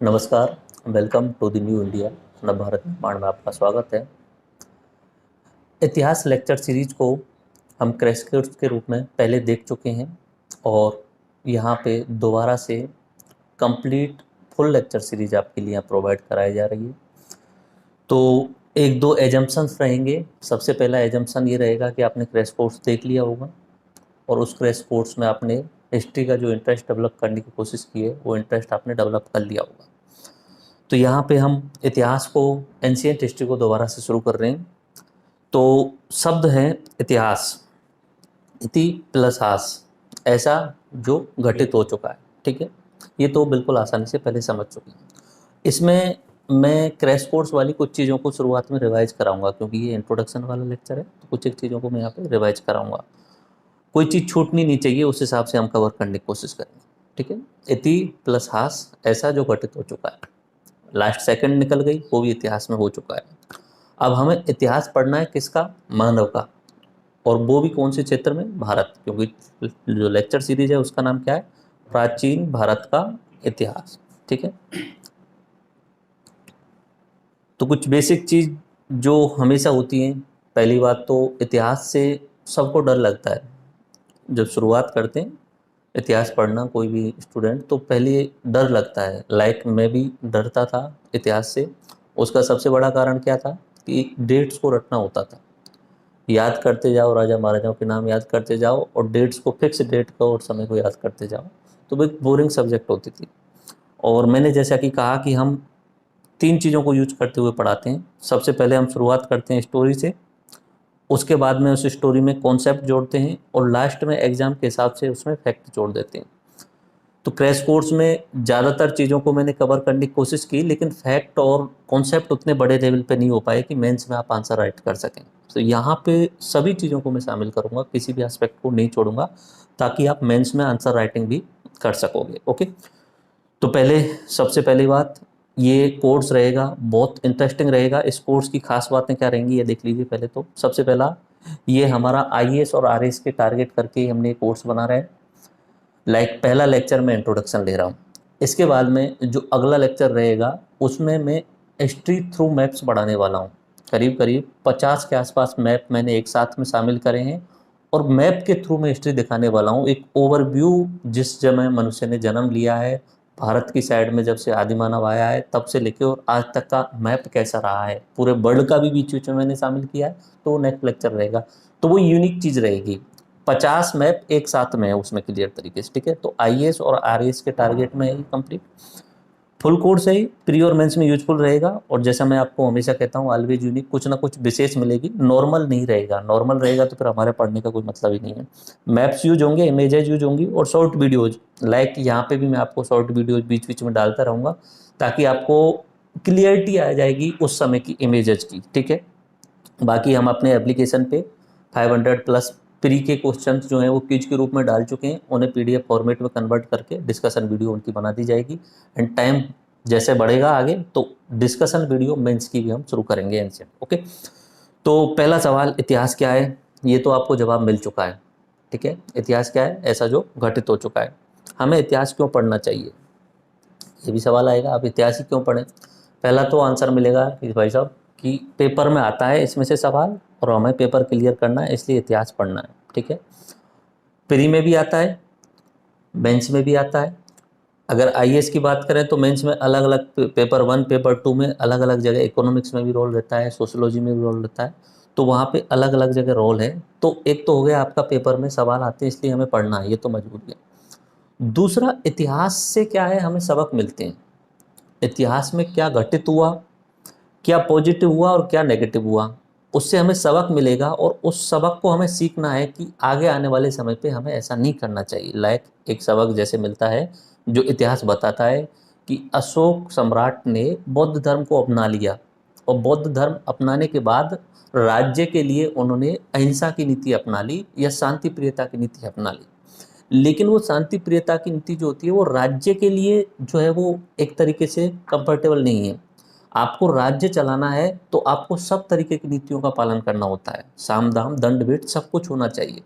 नमस्कार। Welcome to the new India. नव भारत निर्माण में आपका स्वागत है। इतिहास लेक्चर सीरीज को हम क्रैश कोर्स के रूप में पहले देख चुके हैं और यहाँ पे दोबारा से कंप्लीट फुल लेक्चर सीरीज आपके लिए प्रोवाइड कराई जा रही है। तो एक दो एजम्पशंस रहेंगे। सबसे पहला एजम्पशन ये रहेगा कि आपने क्रैश कोर्स देख लिया होगा और उस क्रैश कोर्स में आपने हिस्ट्री का जो इंटरेस्ट डेवलप करने की कोशिश की है वो इंटरेस्ट आपने डेवलप कर लिया होगा। तो यहाँ पे हम इतिहास को, एंशियंट हिस्ट्री को दोबारा से शुरू कर रहे हैं। तो शब्द है इतिहास, इति प्लस हास, ऐसा जो घटित हो चुका है। ठीक है, ये तो बिल्कुल आसानी से पहले समझ चुके हैं। इसमें मैं क्रैश कोर्स वाली कुछ चीज़ों को शुरुआत में रिवाइज कराऊंगा, क्योंकि ये इंट्रोडक्शन वाला लेक्चर है। तो कुछ एक चीज़ों को मैं यहाँ पे रिवाइज कराऊंगा। कोई चीज़ छूटनी नहीं चाहिए, उस हिसाब से हम कवर करने की कोशिश करेंगे। ठीक है, इति प्लस हास, ऐसा जो घटित हो चुका है। लास्ट सेकंड निकल गई, वो भी इतिहास में हो चुका है। अब हमें इतिहास पढ़ना है किसका? मानव का। और वो भी कौन से क्षेत्र में? भारत, क्योंकि जो लेक्चर सीरीज है उसका नाम क्या है? प्राचीन भारत का इतिहास। ठीक है, तो कुछ बेसिक चीज जो हमेशा होती हैं। पहली बात तो इतिहास से सबको डर लगता है। जब शुरुआत करते हैं इतिहास पढ़ना कोई भी स्टूडेंट, तो पहले डर लगता है। लाइक मैं भी डरता था इतिहास से। उसका सबसे बड़ा कारण क्या था कि डेट्स को रटना होता था। याद करते जाओ, राजा महाराजाओं के नाम याद करते जाओ और डेट्स को, फिक्स डेट को और समय को याद करते जाओ। तो वो एक बोरिंग सब्जेक्ट होती थी। और मैंने जैसा कि कहा कि हम तीन चीज़ों को यूज करते हुए पढ़ाते हैं। सबसे पहले हम शुरुआत करते हैं स्टोरी से, उसके बाद में उस स्टोरी में कॉन्सेप्ट जोड़ते हैं और लास्ट में एग्जाम के हिसाब से उसमें फैक्ट जोड़ देते हैं। तो क्रैश कोर्स में ज़्यादातर चीज़ों को मैंने कवर करने की कोशिश की, लेकिन फैक्ट और कॉन्सेप्ट उतने बड़े लेवल पे नहीं हो पाए कि मेंस में आप आंसर राइट कर सकें। तो यहाँ पे सभी चीज़ों को मैं शामिल करूँगा, किसी भी एस्पेक्ट को नहीं छोड़ूंगा, ताकि आप मेंस में आंसर राइटिंग भी कर सकोगे। ओके, तो पहले, सबसे पहली बात, ये कोर्स रहेगा बहुत इंटरेस्टिंग रहेगा। इस कोर्स की खास बातें क्या रहेंगी ये देख लीजिए। पहले तो सबसे पहला, ये हमारा आईएएस और आरएएस के टारगेट करके हमने कोर्स बना रहे हैं। पहला लेक्चर में इंट्रोडक्शन ले रहा हूँ। इसके बाद में जो अगला लेक्चर रहेगा उसमें मैं हिस्ट्री थ्रू मैप्स पढ़ाने वाला हूँ। करीब करीब 50 के आसपास मैप मैंने एक साथ में शामिल करे हैं और मैप के थ्रू मैं हिस्ट्री दिखाने वाला हूँ। एक ओवरव्यू, जिस समय मनुष्य ने जन्म लिया है, भारत की साइड में जब से आदि मानव आया है तब से लेके और आज तक का मैप कैसा रहा है, पूरे वर्ल्ड का भी बीच बीच में मैंने शामिल किया है। तो नेक्स्ट लेक्चर रहेगा, तो वो यूनिक चीज़ रहेगी। 50 मैप एक साथ में है उसमें क्लियर तरीके से। ठीक है, तो आईएएस और आरएएस के टारगेट में है ये कंप्लीट। फुल कोर्स है, प्री और मेंस में यूजफुल रहेगा। और जैसा मैं आपको हमेशा कहता हूँ, ऑलवेज यूनिक, कुछ ना कुछ विशेष मिलेगी। नॉर्मल नहीं रहेगा। नॉर्मल रहेगा तो फिर हमारे पढ़ने का कोई मतलब ही नहीं है। मैप्स यूज होंगे, इमेजेज यूज होंगी और शॉर्ट वीडियोज। यहाँ पे भी मैं आपको शॉर्ट वीडियोज बीच बीच में डालता रहूँगा, ताकि आपको क्लियरिटी आ जाएगी उस समय की इमेजेज की। ठीक है, बाकी हम अपने एप्लीकेशन पे 500 प्लस प्री के क्वेश्चंस जो हैं वो क्विज के रूप में डाल चुके हैं। उन्हें पीडीएफ फॉर्मेट में कन्वर्ट करके डिस्कशन वीडियो उनकी बना दी जाएगी। एंड टाइम जैसे बढ़ेगा आगे तो डिस्कशन वीडियो मेंस की भी हम शुरू करेंगे एंशिएंट। ओके, तो पहला सवाल, इतिहास क्या है? ये तो आपको जवाब मिल चुका है। ठीक है, इतिहास क्या है? ऐसा जो घटित हो चुका है। हमें इतिहास क्यों पढ़ना चाहिए, ये भी सवाल आएगा। आप इतिहास ही क्यों पढ़ें? पहला तो आंसर मिलेगा कि भाई साहब कि पेपर में आता है इसमें से सवाल और हमें पेपर क्लियर करना है, इसलिए इतिहास पढ़ना है। ठीक है, प्री में भी आता है, मेंस में भी आता है। अगर आईएएस की बात करें तो मेंस में अलग अलग पेपर 1 पेपर 2 में अलग अलग जगह, इकोनॉमिक्स में भी रोल रहता है, सोशियोलॉजी में भी रोल रहता है। तो वहाँ पे अलग अलग जगह रोल है। तो एक तो हो गया आपका पेपर में सवाल आते हैं इसलिए हमें पढ़ना है, ये तो मजबूरी है। दूसरा, इतिहास से क्या है, हमें सबक मिलते हैं। इतिहास में क्या घटित हुआ, क्या पॉजिटिव हुआ और क्या नेगेटिव हुआ, उससे हमें सबक मिलेगा। और उस सबक को हमें सीखना है कि आगे आने वाले समय पे हमें ऐसा नहीं करना चाहिए। एक सबक जैसे मिलता है जो इतिहास बताता है कि अशोक सम्राट ने बौद्ध धर्म को अपना लिया और बौद्ध धर्म अपनाने के बाद राज्य के लिए उन्होंने अहिंसा की नीति अपना ली या शांति प्रियता की नीति अपना ली। लेकिन वो शांति प्रियता की नीति जो होती है वो राज्य के लिए जो है वो एक तरीके से कंफर्टेबल नहीं है। आपको राज्य चलाना है तो आपको सब तरीके की नीतियों का पालन करना होता है। साम दाम दंड भेद सब कुछ होना चाहिए।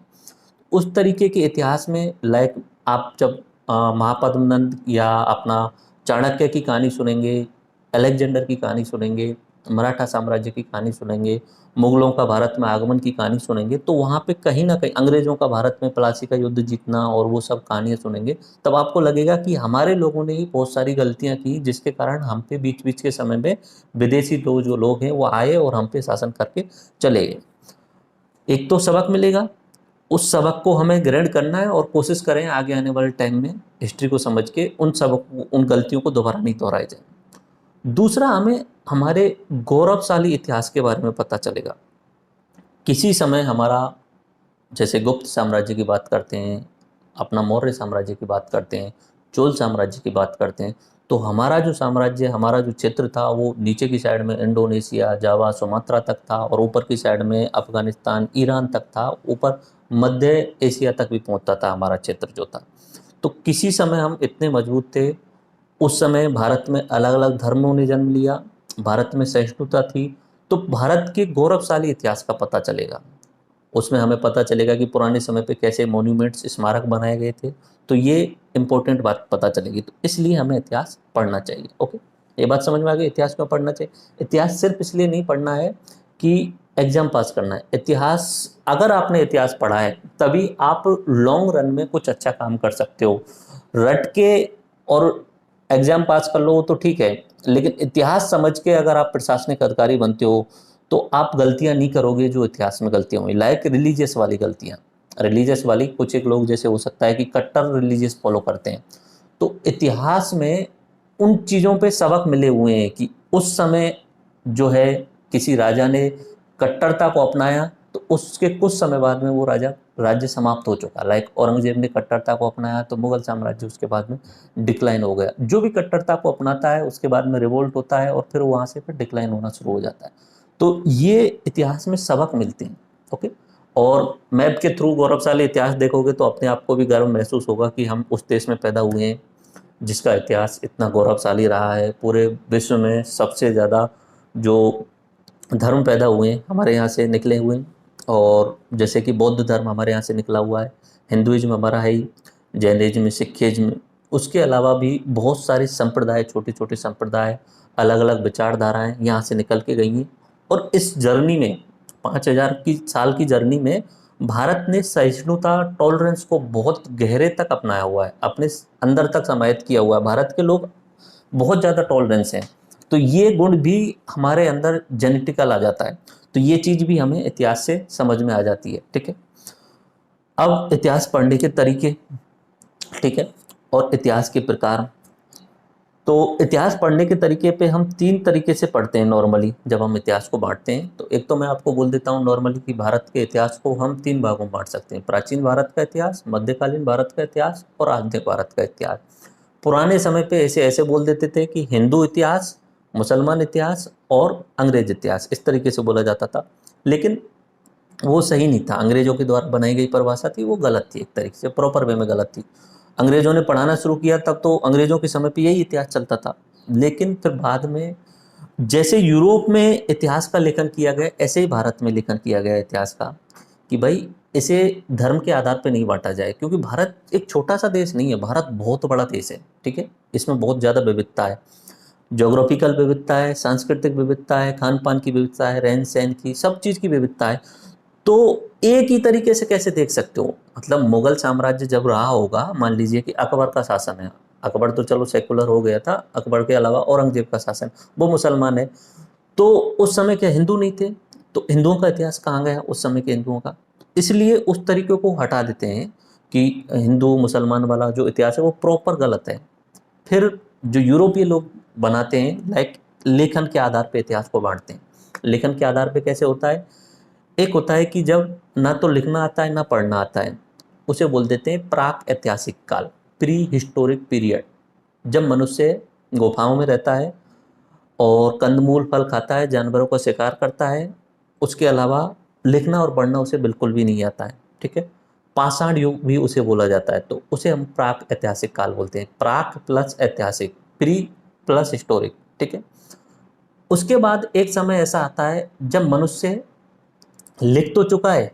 उस तरीके के इतिहास में आप जब महापद्म नंद या अपना चाणक्य की कहानी सुनेंगे, अलेक्जेंडर की कहानी सुनेंगे, मराठा साम्राज्य की कहानी सुनेंगे, मुगलों का भारत में आगमन की कहानी सुनेंगे, तो वहाँ पे कहीं ना कहीं अंग्रेजों का भारत में प्लासी का युद्ध जीतना और वो सब कहानियाँ सुनेंगे, तब आपको लगेगा कि हमारे लोगों ने ही बहुत सारी गलतियाँ की, जिसके कारण हम पे बीच बीच के समय में विदेशी लोग जो लोग हैं वो आए और हम पे शासन करके चले गए। एक तो सबक मिलेगा, उस सबक को हमें ग्रहण करना है और कोशिश करें आगे आने वाले टाइम में हिस्ट्री को समझ के उन सबक, उन गलतियों को दोबारा नहीं दोहराई जाए। दूसरा, हमें हमारे गौरवशाली इतिहास के बारे में पता चलेगा। किसी समय हमारा, जैसे गुप्त साम्राज्य की बात करते हैं, अपना मौर्य साम्राज्य की बात करते हैं, चोल साम्राज्य की बात करते हैं, तो हमारा जो साम्राज्य, हमारा जो क्षेत्र था वो नीचे की साइड में इंडोनेशिया, जावा, सुमात्रा तक था, और ऊपर की साइड में अफगानिस्तान, ईरान तक था, ऊपर मध्य एशिया तक भी पहुंचता था हमारा क्षेत्र जो था। तो किसी समय हम इतने मजबूत थे। उस समय भारत में अलग अलग धर्मों ने जन्म लिया, भारत में सहिष्णुता थी। तो भारत के गौरवशाली इतिहास का पता चलेगा। उसमें हमें पता चलेगा कि पुराने समय पे कैसे मॉन्यूमेंट्स, स्मारक बनाए गए थे। तो ये इंपॉर्टेंट बात पता चलेगी। तो इसलिए हमें इतिहास पढ़ना चाहिए। ओके, ये बात समझ में आ गई। इतिहास क्यों पढ़ना चाहिए? इतिहास सिर्फ इसलिए नहीं पढ़ना है कि एग्जाम पास करना है। इतिहास, अगर आपने इतिहास पढ़ा है तभी आप लॉन्ग रन में कुछ अच्छा काम कर सकते हो। रट के और एग्जाम पास कर लो तो ठीक है, लेकिन इतिहास समझ के अगर आप प्रशासनिक अधिकारी बनते हो तो आप गलतियां नहीं करोगे जो इतिहास में गलतियां हुई, लाइक रिलीजियस वाली गलतियां। रिलीजियस वाली, कुछ एक लोग जैसे हो सकता है कि कट्टर रिलीजियस फॉलो करते हैं, तो इतिहास में उन चीज़ों पे सबक मिले हुए हैं कि उस समय जो है किसी राजा ने कट्टरता को अपनाया, तो उसके कुछ समय बाद में वो राजा राज्य समाप्त हो चुका। लाइक औरंगजेब ने कट्टरता को अपनाया तो मुगल साम्राज्य उसके बाद में डिक्लाइन हो गया। जो भी कट्टरता को अपनाता है उसके बाद में रिवोल्ट होता है और फिर वहाँ से फिर डिक्लाइन होना शुरू हो जाता है। तो ये इतिहास में सबक मिलते हैं। ओके, और मैप के थ्रू गौरवशाली इतिहास देखोगे तो अपने आप को भी गर्व महसूस होगा कि हम उस देश में पैदा हुए हैं जिसका इतिहास इतना गौरवशाली रहा है। पूरे विश्व में सबसे ज़्यादा जो धर्म पैदा हुए हैं हमारे यहाँ से निकले हुए हैं, और जैसे कि बौद्ध धर्म हमारे यहाँ से निकला हुआ है, हिंदुइज्म हमारा है ही, जैनिज्म, सिखिज्म, उसके अलावा भी बहुत सारे संप्रदाय, छोटे छोटे संप्रदाय, अलग अलग विचारधाराएं यहाँ से निकल के गई हैं। और इस जर्नी में, 5,000 की साल की जर्नी में, भारत ने सहिष्णुता, टॉलरेंस को बहुत गहरे तक अपनाया हुआ है, अपने अंदर तक समाहित किया हुआ है। भारत के लोग बहुत ज़्यादा टॉलरेंस हैं। तो ये गुण भी हमारे अंदर जेनेटिकल आ जाता है। तो ये चीज़ भी हमें इतिहास से समझ में आ जाती है। ठीक है, अब इतिहास पढ़ने के तरीके, ठीक है, और इतिहास के प्रकार। तो इतिहास पढ़ने के तरीके पे हम 3 तरीके से पढ़ते हैं नॉर्मली जब हम इतिहास को बांटते हैं। तो एक तो मैं आपको बोल देता हूँ नॉर्मली कि भारत के इतिहास को हम 3 भागों में बांट सकते हैं: प्राचीन भारत का इतिहास, मध्यकालीन भारत का इतिहास और आधुनिक भारत का इतिहास। पुराने समय पे ऐसे ऐसे बोल देते थे कि हिंदू इतिहास, मुसलमान इतिहास और अंग्रेज इतिहास, इस तरीके से बोला जाता था। लेकिन वो सही नहीं था। अंग्रेजों के द्वारा बनाई गई परिभाषा थी, वो गलत थी, एक तरीके से प्रॉपर वे में गलत थी। अंग्रेजों ने पढ़ाना शुरू किया तब तो अंग्रेजों के समय पे यही इतिहास चलता था। लेकिन फिर बाद में जैसे यूरोप में इतिहास का लेखन किया गया, ऐसे ही भारत में लेखन किया गया इतिहास का, कि भाई इसे धर्म के आधार पर नहीं बांटा जाए, क्योंकि भारत एक छोटा सा देश नहीं है, भारत बहुत बड़ा देश है। ठीक है, इसमें बहुत ज़्यादा विविधता है, जोग्राफिकल विविधता है, सांस्कृतिक विविधता है, खान पान की विविधता है, रहन सहन की, सब चीज़ की विविधता है। तो एक ही तरीके से कैसे देख सकते हो? मतलब मुगल साम्राज्य जब रहा होगा, मान लीजिए कि अकबर का शासन है, अकबर तो चलो सेकुलर हो गया था, अकबर के अलावा औरंगजेब का शासन, वो मुसलमान है। तो उस समय क्या हिंदू नहीं थे? तो हिंदुओं का इतिहास कहाँ गया उस समय के हिंदुओं का? इसलिए उस तरीके को हटा देते हैं कि हिंदू मुसलमान वाला जो इतिहास है वो प्रॉपर गलत है। फिर जो यूरोपीय लोग बनाते हैं, लाइक लेखन के आधार पे इतिहास को बांटते हैं। लेखन के आधार पे कैसे होता है? एक होता है कि जब ना तो लिखना आता है ना पढ़ना आता है, उसे बोल देते हैं प्राक ऐतिहासिक काल, प्री हिस्टोरिक पीरियड। जब मनुष्य गुफाओं में रहता है और कंदमूल फल खाता है, जानवरों का शिकार करता है, उसके अलावा लिखना और पढ़ना उसे बिल्कुल भी नहीं आता है। ठीक है, पाषाण युग भी उसे बोला जाता है। तो उसे हम प्राक ऐतिहासिक काल बोलते हैं। प्राक प्लस ऐतिहासिक, प्री प्लस हिस्टोरिक। ठीक है, उसके बाद एक समय ऐसा आता है जब मनुष्य लिख तो चुका है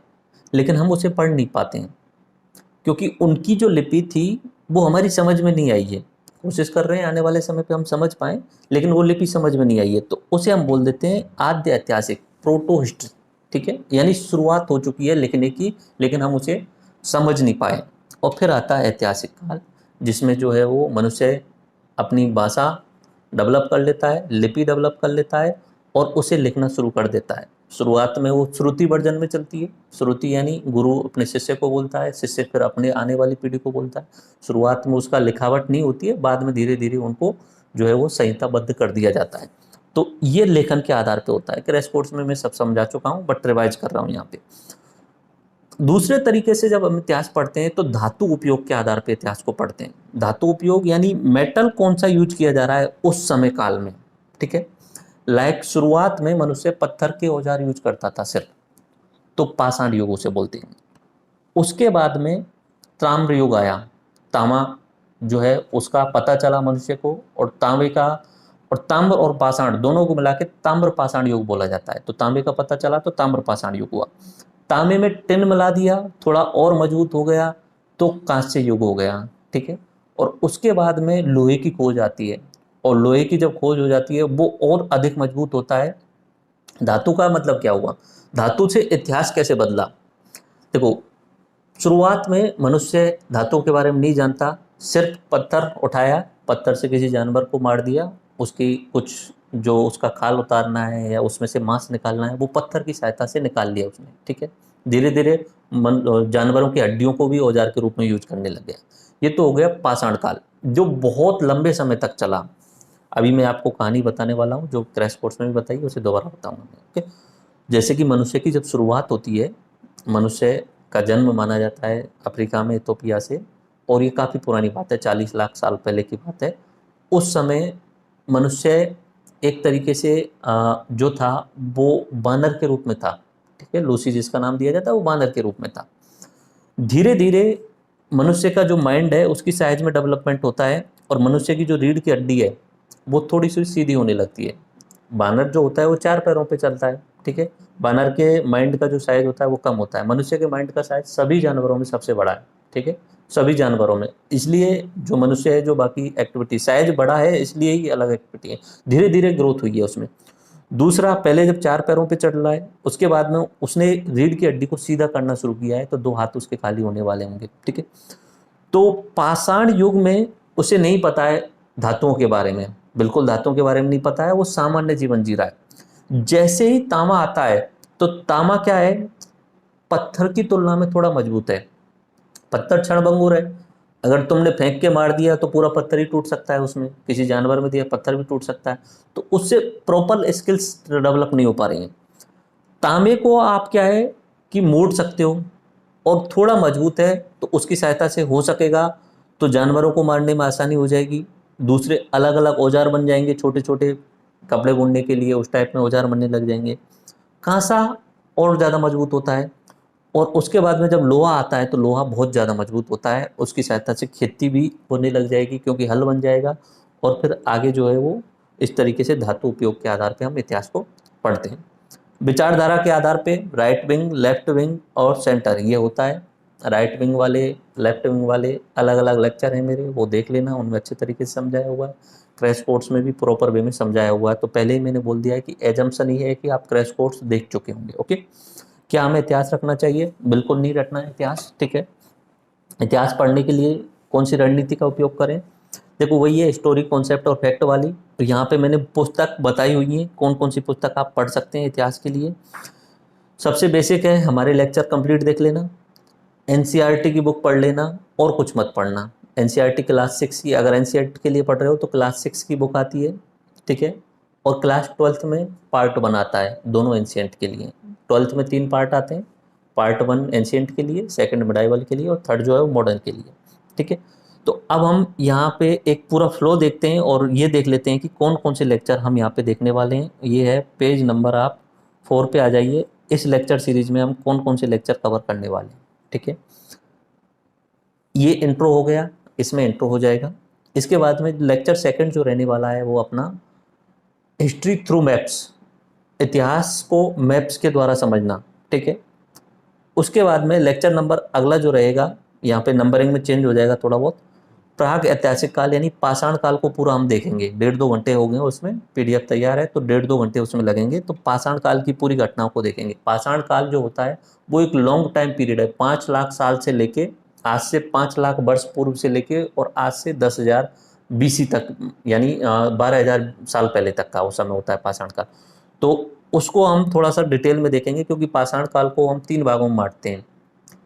लेकिन हम उसे पढ़ नहीं पाते हैं, क्योंकि उनकी जो लिपि थी वो हमारी समझ में नहीं आई है। कोशिश कर रहे हैं आने वाले समय पे हम समझ पाएँ, लेकिन वो लिपि समझ में नहीं आई है, तो उसे हम बोल देते हैं आद्य ऐतिहासिक, प्रोटो हिस्ट्री, ठीक है? यानी शुरुआत हो चुकी है लिखने की, लेकिन हम उसे समझ नहीं पाए। और फिर आता है ऐतिहासिक काल, जिसमें जो है वो मनुष्य अपनी भाषा डेवलप कर लेता है, लिपि डेवलप कर लेता है और उसे लिखना शुरू कर देता है। शुरुआत में वो श्रुति वर्जन में चलती है। श्रुति यानी गुरु अपने शिष्य को बोलता है, शिष्य फिर अपने आने वाली पीढ़ी को बोलता है। शुरुआत में उसका लिखावट नहीं होती है, बाद में धीरे धीरे उनको जो है वो संहिताबद्ध कर दिया जाता है। तो ये लेखन के आधार पे होता है। क्रैश कोर्स में मैं सब समझा चुका हूँ, बट रिवाइज कर रहा हूँ यहाँ पे। दूसरे तरीके से जब हम इतिहास पढ़ते हैं तो धातु उपयोग के आधार पर इतिहास को पढ़ते हैं। धातु उपयोग यानी मेटल कौन सा यूज किया जा रहा है उस समय काल में, ठीक है? लाइक शुरुआत में मनुष्य पत्थर के औजार यूज करता था सिर्फ, तो पाषाण युग उसे बोलते हैं। उसके बाद में ताम्र युग आया, तांबा जो है उसका पता चला मनुष्य को, और तांबे का, और ताम्र और पाषाण दोनों को मिला के ताम्र पाषाण युग बोला जाता है। तो तांबे का पता चला तो ताम्र पाषाण युग हुआ। तांबे में टिन मिला दिया, थोड़ा और मजबूत हो गया तो कांस्य युग हो गया, ठीक है? और उसके बाद में लोहे की खोज आती है, और लोहे की जब खोज हो जाती है वो और अधिक मजबूत होता है। धातु का मतलब क्या हुआ? धातु से इतिहास कैसे बदला? देखो, शुरुआत में मनुष्य धातुओं के बारे में नहीं जानता, सिर्फ पत्थर उठाया, पत्थर से किसी जानवर को मार दिया, उसकी कुछ जो उसका खाल उतारना है या उसमें से मांस निकालना है वो पत्थर की सहायता से निकाल लिया उसने, ठीक है? धीरे धीरे जानवरों की हड्डियों को भी औजार के रूप में यूज करने लग गया। ये तो हो गया पाषाण काल, जो बहुत लंबे समय तक चला। अभी मैं आपको कहानी बताने वाला हूँ जो क्रैश कोर्स में भी बताई, उसे दोबारा बताऊंगा मैं, ओके? जैसे कि मनुष्य की जब शुरुआत होती है, मनुष्य का जन्म माना जाता है अफ्रीका में, इथोपिया से, और ये काफ़ी पुरानी बात है, 40 लाख साल पहले की बात है। उस समय मनुष्य एक तरीके से जो था वो बानर के रूप में था, ठीक है? लूसी जिसका नाम दिया जाता है वो बानर के रूप में था। धीरे धीरे मनुष्य का जो माइंड है उसकी साइज में डेवलपमेंट होता है, और मनुष्य की जो रीढ़ की हड्डी है वो थोड़ी सी सीधी होने लगती है। बानर जो होता है वो 4 पैरों पे चलता है, ठीक है? बानर के माइंड का जो साइज होता है वो कम होता है। मनुष्य के माइंड का साइज सभी जानवरों में सबसे बड़ा है, ठीक है? सभी जानवरों में। इसलिए जो मनुष्य है, जो बाकी एक्टिविटी साइज बड़ा है, इसलिए ही अलग एक्टिविटी है। धीरे धीरे ग्रोथ हुई है उसमें। दूसरा, पहले जब 4 पैरों पे चढ़ रहा है, उसके बाद में उसने रीढ़ की हड्डी को सीधा करना शुरू किया है, तो 2 हाथ उसके खाली होने वाले होंगे, ठीक है? तो पाषाण युग में उसे नहीं पता है धातुओं के बारे में, बिल्कुल धातुओं के बारे में नहीं पता है, वो सामान्य जीवन जी रहा है। जैसे ही तांबा आता है, तो तांबा क्या है? पत्थर की तुलना में थोड़ा मजबूत है। पत्थर क्षणभंगुर है, अगर तुमने फेंक के मार दिया तो पूरा पत्थर ही टूट सकता है, उसमें किसी जानवर में दिया पत्थर भी टूट सकता है। तो उससे प्रॉपर स्किल्स डेवलप नहीं हो पा रही हैं। तांबे को आप क्या है कि मोड़ सकते हो, और थोड़ा मजबूत है तो उसकी सहायता से हो सकेगा, तो जानवरों को मारने में आसानी हो जाएगी। दूसरे अलग अलग औजार बन जाएंगे, छोटे छोटे कपड़े बुनने के लिए उस टाइप में औजार बनने लग जाएंगे। कांसा और ज़्यादा मजबूत होता है, और उसके बाद में जब लोहा आता है तो लोहा बहुत ज़्यादा मजबूत होता है, उसकी सहायता से खेती भी होने लग जाएगी क्योंकि हल बन जाएगा। और फिर आगे जो है वो इस तरीके से धातु उपयोग के आधार पे हम इतिहास को पढ़ते हैं। विचारधारा के आधार पे राइट विंग, लेफ्ट विंग और सेंटर ये होता है। राइट विंग वाले, लेफ्ट विंग वाले अलग अलग लेक्चर हैं मेरे, वो देख लेना, उनमें अच्छे तरीके से समझाया हुआ है। क्रैश कोर्स में भी प्रॉपर वे में समझाया हुआ है। तो पहले ही मैंने बोल दिया है कि एजम्पशन ये है कि आप क्रैश कोर्स देख चुके होंगे, ओके? क्या हमें इतिहास रखना चाहिए? बिल्कुल नहीं रखना है इतिहास, ठीक है? इतिहास पढ़ने के लिए कौन सी रणनीति का उपयोग करें? देखो, वही है स्टोरी, कॉन्सेप्ट और फैक्ट वाली। तो यहाँ पे मैंने पुस्तक बताई हुई है, कौन कौन सी पुस्तक आप पढ़ सकते हैं इतिहास के लिए। सबसे बेसिक है, हमारे लेक्चर कंप्लीट देख लेना, एनसीईआरटी की बुक पढ़ लेना, और कुछ मत पढ़ना। एनसीईआरटी क्लास 6 की, अगर एनसीईआरटी के लिए पढ़ रहे हो तो क्लास 6 की बुक आती है, ठीक है? और क्लास 12th में पार्ट 1 आता है दोनों एंशिएंट के लिए। 12th में 3 पार्ट आते हैं, पार्ट 1 एंशिएंट के लिए, सेकंड मिडाइवल के लिए, और थर्ड जो है वो मॉडर्न के लिए, ठीक है? तो अब हम यहाँ पे एक पूरा फ्लो देखते हैं और ये देख लेते हैं कि कौन कौन से लेक्चर हम यहाँ पे देखने वाले हैं। ये है पेज नंबर, आप 4 पे आ जाइए। इस लेक्चर सीरीज में हम कौन कौन से लेक्चर कवर करने वाले हैं, ठीक है? ये इंट्रो हो गया, इसमें इंट्रो हो जाएगा। इसके बाद में लेक्चर सेकंड जो रहने वाला है वो अपना हिस्ट्री थ्रू मैप्स, इतिहास को मैप्स के द्वारा समझना, ठीक है? उसके बाद में लेक्चर नंबर अगला जो रहेगा, यहाँ पे नंबरिंग में चेंज हो जाएगा थोड़ा बहुत। प्राग ऐतिहासिक काल यानी पाषाण काल को पूरा हम देखेंगे। 1.5-2 घंटे हो गए उसमें, पीडीएफ तैयार है तो 1.5-2 घंटे उसमें लगेंगे। तो पाषाण काल की पूरी घटनाओं को देखेंगे। पाषाण काल जो होता है वो एक लॉन्ग टाइम पीरियड है, 5 लाख साल से लेके, आज से 5 लाख वर्ष पूर्व से लेके और आज से 10,000 BC तक, यानी 12,000 साल पहले तक का वो समय होता है पाषाण काल। तो उसको हम थोड़ा सा डिटेल में देखेंगे, क्योंकि पाषाण काल को हम 3 भागों में बांटते हैं,